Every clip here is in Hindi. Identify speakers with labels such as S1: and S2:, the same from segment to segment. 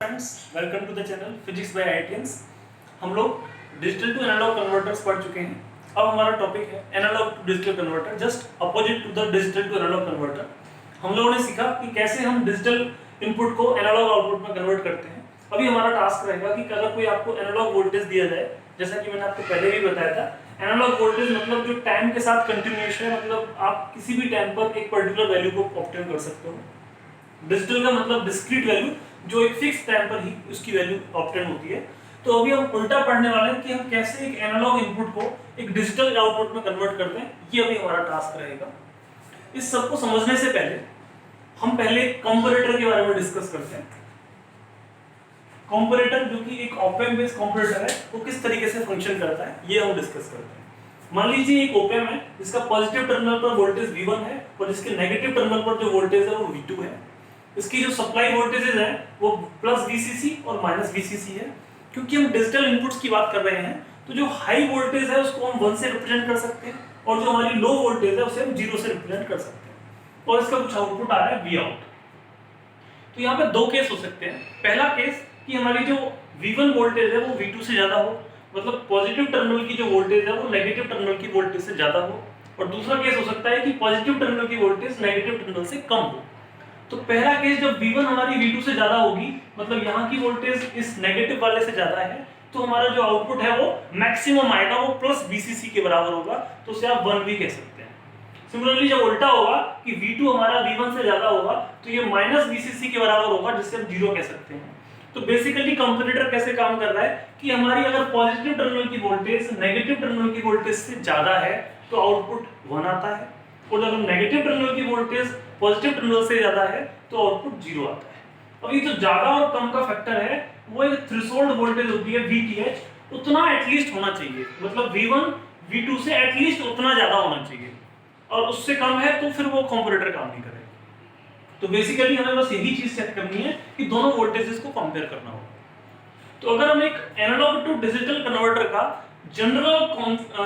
S1: Friends, welcome to the channel physics by ITians. हम लोग डिजिटल टू एनालॉग कन्वर्टर्स पढ़ चुके हैं। अब हमारा टॉपिक है analog to digital converter, just opposite to the digital to analog converter. हम लोगों ने सीखा कि कैसे हम डिजिटल इनपुट को एनालॉग आउटपुट में कन्वर्ट करते हैं। अभी हमारा टास्क रहेगा कि अगर कोई आपको एनालॉग वोल्टेज दिया जाए, जैसा कि मैंने आपको पहले भी बताया था, एनालॉग वोल्टेज मतलब जो टाइम के साथ कंटिन्यूएस है, मतलब आप किसी भी टाइम पर एक पर्टिकुलर वैल्यू को ऑब्टेन कर सकते हो। डिजिटल का मतलब डिस्क्रीट वैल्यू, जो एक फिक्स टाइम पर ही उसकी वैल्यू ऑब्टेन होती है। तो अभी हम उल्टा पढ़ने वाले हैं कि हम कैसे एक एनालॉग इनपुट को एक डिजिटल आउटपुट में कन्वर्ट करते हैं। ये अभी हमारा टास्क रहेगा। इस सब को समझने से पहले हम पहले कंपैरेटर के बारे में डिस्कस करते हैं। कंपैरेटर जो कि एक ऑप एम्प बेस्ड कंपैरेटर है, वो किस तरीके से फंक्शन करता है ये हम डिस्कस करते हैं। मान लीजिए एक ऑप एम्प है जिसका पॉजिटिव टर्मिनल पर वोल्टेज V1 है और जिसके नेगेटिव टर्मिनल पर जो वोल्टेज है वो V2 है। इसकी जो सप्लाई वोल्टेजेस है वो प्लस VCC और माइनस VCC है। क्योंकि हम डिजिटल इनपुट्स की बात कर रहे हैं, तो जो हाई वोल्टेज है उसको हम 1 से रिप्रेजेंट कर सकते हैं और जो हमारी लो वोल्टेज है उसे हम 0 से रिप्रेजेंट कर सकते हैं। और इसका कुछ आउटपुट आ रहा है Vout। तो यहाँ पे दो केस हो सकते हैं। पहला केस कि हमारी जो V1 वोल्टेज है वो V2 से ज्यादा हो, मतलब पॉजिटिव टर्मिनल की जो वोल्टेज है वो नेगेटिव टर्मिनल की वोल्टेज से ज्यादा हो। और दूसरा केस हो सकता है कि पॉजिटिव टर्मिनल की वोल्टेज नेगेटिव टर्मिनल से कम हो। तो पहला केस जब V1 हमारी V2 से ज्यादा होगी, मतलब यहाँ की वोल्टेज इस नेगेटिव वाले से ज्यादा है, तो हमारा जो आउटपुट है वो मैक्सिमम आएगा, वो प्लस VCC के बराबर होगा। तो उसे आप 1 भी कह सकते हैं। सिमिलरली जब उल्टा होगा कि V2 हमारा V1 से ज्यादा होगा, तो ये माइनस VCC के बराबर होगा, जिससे हम 0 कह सकते हैं। तो बेसिकली कंपैरेटर कैसे काम कर रहा है कि हमारी अगर पॉजिटिव टर्मिनल की वोल्टेज नेगेटिव टर्मिनल की वोल्टेज से ज्यादा है तो आउटपुट 1 आता है, और अगर नेगेटिव टर्मिनल की वोल्टेज पॉजिटिव टर्मिनल से ज्यादा है तो आउटपुट 0 आता है। अब ये जो ज्यादा और कम का फैक्टर है वो एक थ्रेशोल्ड वोल्टेज होती है VTH, उतना एटलीस्ट होना चाहिए। मतलब V1 V2 से एटलीस्ट उतना ज्यादा होना चाहिए, और उससे कम है तो फिर वो कंपैरेटर काम नहीं करेगा। तो बेसिकली हमें बस यही चीज चेक करनी है कि दोनों वोल्टेजेस को कंपेयर करना होगा। तो अगर हम एक एनालॉग टू डिजिटल कन्वर्टर का जनरल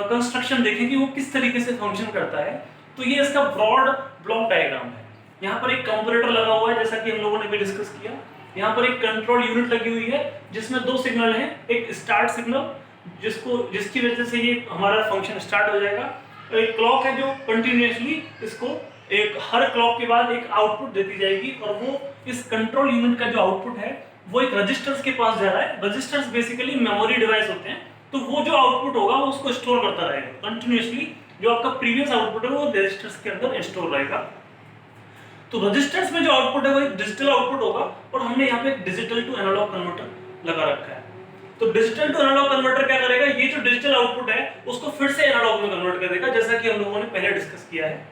S1: कंस्ट्रक्शन देखें कि वो किस तरीके से फंक्शन करता है, तो ये इसका ब्रॉड ब्लॉक डायग्राम है। यहाँ पर एक कंपैरेटर लगा हुआ है, जैसा कि हम लोगों ने भी डिस्कस किया। यहाँ पर एक कंट्रोल यूनिट लगी हुई है जिसमें 2 सिग्नल हैं, एक स्टार्ट सिग्नल जिसकी वजह से ये हमारा फंक्शन स्टार्ट हो जाएगा, और एक क्लॉक है जो कंटिन्यूअसली इसको एक हर क्लॉक के बाद एक आउटपुट देती जाएगी, और वो इस कंट्रोल यूनिट का जो आउटपुट है वो एक रजिस्टर्स के पास जा रहा है। रजिस्टर्स बेसिकली मेमोरी डिवाइस होते हैं, तो वो जो आउटपुट होगा वो उसको स्टोर करता रहेगा कंटिन्यूअसली। जो आपका प्रीवियस आउटपुट है वो रजिस्टर्स के अंदर स्टोर रहेगा। तो रजिस्टर्स में जो आउटपुट है वो एक डिजिटल आउटपुट होगा, और हमने यहाँ पे डिजिटल टू एनालॉग कन्वर्टर लगा रखा है। तो डिजिटल टू एनालॉग कन्वर्टर क्या करेगा, ये जो डिजिटल आउटपुट है उसको फिर से एनालॉग में कन्वर्ट कर देगा, जैसा कि हम लोगों ने पहले डिस्कस किया है।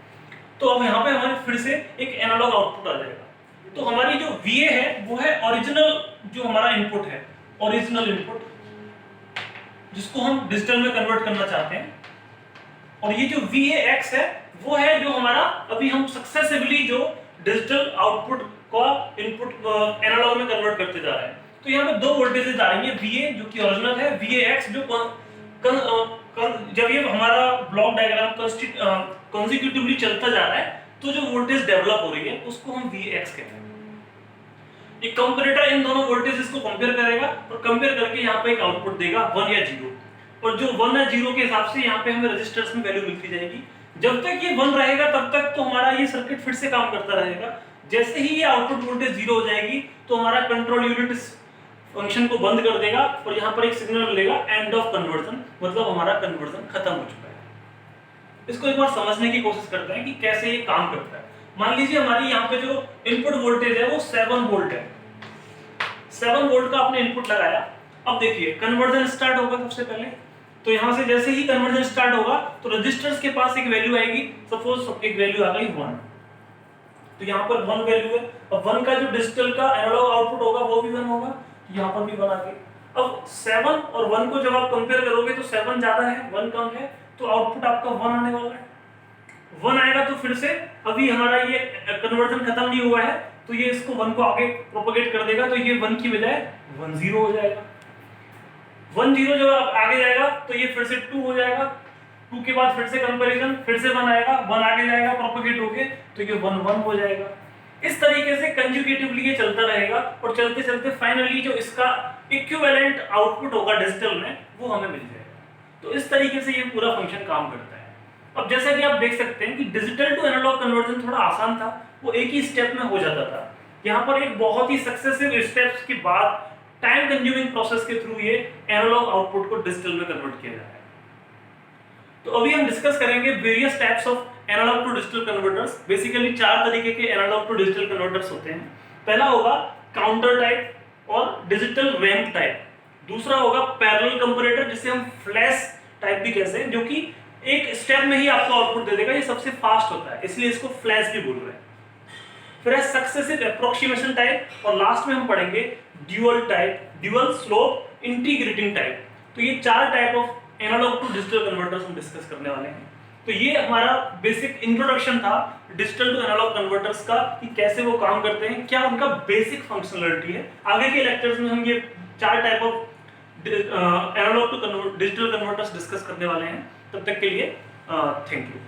S1: तो अब यहाँ पे हमारे फिर से एक एनालॉग आउटपुट आ जाएगा। तो हमारी जो VA है वो है ओरिजिनल, जो हमारा इनपुट है ओरिजिनल इनपुट, जिसको हम डिजिटल में कन्वर्ट करना चाहते हैं। और ये जो VAX है वो है जो हमारा अभी हम सक्सेसिवली जो डिजिटल आउटपुट का इनपुट एनालॉग में कन्वर्ट करते जा रहे हैं। तो यहाँ पे 2 वोल्टेजेस आ रही है, VA जो कि ओरिजिनल है, VAX जो जब ये हमारा ब्लॉक डायग्राम कंसेक्यूटिवली चलता जा रहा है तो जो वोल्टेज डेवलप हो रही है उसको हम VAX कहते हैं। एक कंपैरेटर इन दोनों वोल्टेजेस को कंपेयर करेगा और कंपेयर करके यहाँ पे एक आउटपुट देगा 1 या 0, और जो 1 या 0 के हिसाब से यहाँ पे हमें रजिस्टर्स में वैल्यू मिलती जाएगी। जब तक ये 1 रहेगा तब तक तो हमारा ये सर्किट फिर से काम करता रहेगा। जैसे ही ये आउटपुट वोल्टेज 0 हो जाएगी तो हमारा कंट्रोल यूनिट इस फंक्शन को बंद कर देगा, और यहाँ पर एक सिग्नल मिलेगा एंड ऑफ कन्वर्जन, मतलब हमारा कन्वर्जन खत्म हो चुका है। इसको एक बार समझने की कोशिश करते हैं कि कैसे ये काम करता है। मान लीजिए हमारी यहाँ पे जो इनपुट वोल्टेज है वो 7 वोल्ट है। 7 वोल्ट का आपने इनपुट लगाया। अब देखिए कन्वर्जन स्टार्ट होगा सबसे पहले। तो यहाँ से जैसे ही कन्वर्जन स्टार्ट होगा तो रजिस्टर्स के पास एक वैल्यू आएगी, सपोज एक वैल्यू आ गई 1। तो यहाँ पर 1 वैल्यू है। अब 1 का जो डिजिटल का एनालॉग आउटपुट होगा वो भी 1 होगा, यहाँ पर भी 1 आ गई। अब 7 और 1 को जब आप कंपेयर करोगे तो 7 ज्यादा है 1 कम है, तो आउटपुट आपका 1 आने वाला है। 1 आएगा तो फिर से अभी हमारा ये कन्वर्जन खत्म नहीं हुआ है, तो ये इसको 1 को आगे प्रोपेगेट कर देगा, तो ये 1 की बजाय 1 0 हो जाएगा। 1 0 जब आगे जाएगा तो ये फिर से 2 हो जाएगा। 2 के बाद फिर से कंपैरिजन, फिर से 1 आएगा, 1 आगे जाएगा प्रोपेगेट होके, तो ये 1 1 हो जाएगा। इस तरीके से कंजुगेटिवली ये चलता रहेगा और चलते चलते फाइनली जो इसका इक्विवेलेंट आउटपुट होगा डिजिटल में वो हमें मिल जाएगा। तो इस तरीके से ये पूरा फंक्शन काम करता है। अब जैसा कि आप देख सकते हैं कि डिजिटल टू एनालॉग कन्वर्जन थोड़ा आसान था, वो एक ही स्टेप में हो जाता था। यहाँ पर एक बहुत ही सक्सेसिव स्टेप्स के बाद टाइम कंज्यूमिंग प्रोसेस के थ्रू ये एनालॉग आउटपुट को डिजिटल में कन्वर्ट किया जाता है। तो अभी हम डिस्कस करेंगे various types of analog to digital converters. Basically 4 तरीके के एनालॉग टू डिजिटल कन्वर्टर्स होते हैं। पहला होगा काउंटर टाइप और डिजिटल रैंप टाइप। दूसरा होगा पैरेलल कंपैरेटर, जिसे हम फ्लैश टाइप भी कहते हैं, जो कि एक स्टेप में ही आपको आउटपुट दे देगा। ये सबसे फास्ट होता है, इसलिए इसको फ्लैश भी बोल रहे हैं। फिर है सक्सेसिव एप्रोक्सीमेशन टाइप और लास्ट में हम पढ़ेंगे dual type, dual slope integrating type. तो ये 4 type of analog to digital converters हम डिस्कस करने वाले हैं। तो ये हमारा बेसिक इंट्रोडक्शन था डिजिटल टू एनालॉग कन्वर्टर्स का, कि कैसे वो काम करते हैं, क्या उनका बेसिक फंक्शनलिटी है। आगे के लेक्चर्स में हम ये 4 type of analog to digital converters discuss करने वाले हैं। तब तक के लिए थैंक यू।